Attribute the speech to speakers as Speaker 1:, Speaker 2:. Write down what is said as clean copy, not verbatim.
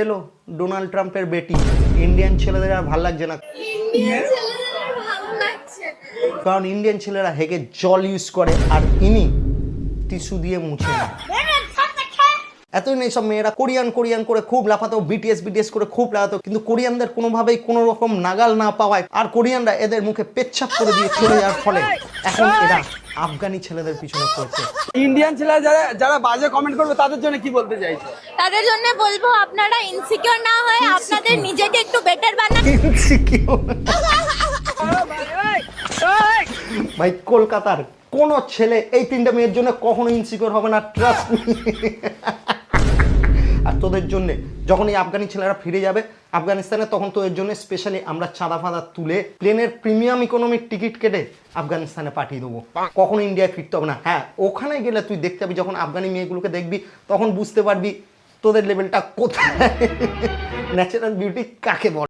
Speaker 1: এলো ডোনাল্ড ট্রাম্পের বেটি, ইন্ডিয়ান ছেলেদের আর ভালো লাগছে না, কারণ ইন্ডিয়ান ছেলেরা হেগে জল ইউজ করে আর ইনি টিস্যু দিয়ে মুছে না। এতই নেই, সব মেয়েরা কোরিয়ান কোরিয়ান করে খুব লাফাতো, বিটিএস বিটিএস করে খুব লাফাতো, কিন্তু কোরিয়ানদের কোনোভাবেই কোনো রকম নাগাল না পাওয়ায় আর কোরিয়ানরা এদের মুখে পেচ্ছাপ করে দিয়ে চলে যাওয়ার ফলে এখন এরা আফগানি ছেলেদের পিছনে পড়ছে।
Speaker 2: ইন্ডিয়ান ছেলেরা যারা যারা বাজে কমেন্ট করবে তাদের জন্য কি বলতে চাইছো?
Speaker 3: তাদের জন্য বলবো আপনারা ইনসিকিউর না হয়ে আপনাদের নিজেকে একটু বেটার বানান।
Speaker 1: ভাই কলকাতার কোন ছেলে এই তিনটা মেয়ের জন্য কখনো ইনসিকিউর হবে না, ট্রাস্ট মি। আর তোদের জন্য যখন এই আফগানি ছেলেরা ফিরে যাবে আফগানিস্তানে, তখন তোদের জন্য স্পেশালি আমরা চাঁদা ফাঁদা তুলে প্লেনের প্রিমিয়াম ইকোনমিক টিকিট কেটে আফগানিস্তানে পাঠিয়ে দেবো, কখনো ইন্ডিয়ায় ফিরতে হবে না। হ্যাঁ, ওখানে গেলে তুই দেখতে পাবি, যখন আফগানি মেয়েগুলোকে দেখবি তখন বুঝতে পারবি তোদের লেভেলটা কোথায়, ন্যাচারাল বিউটি কাকে বলে।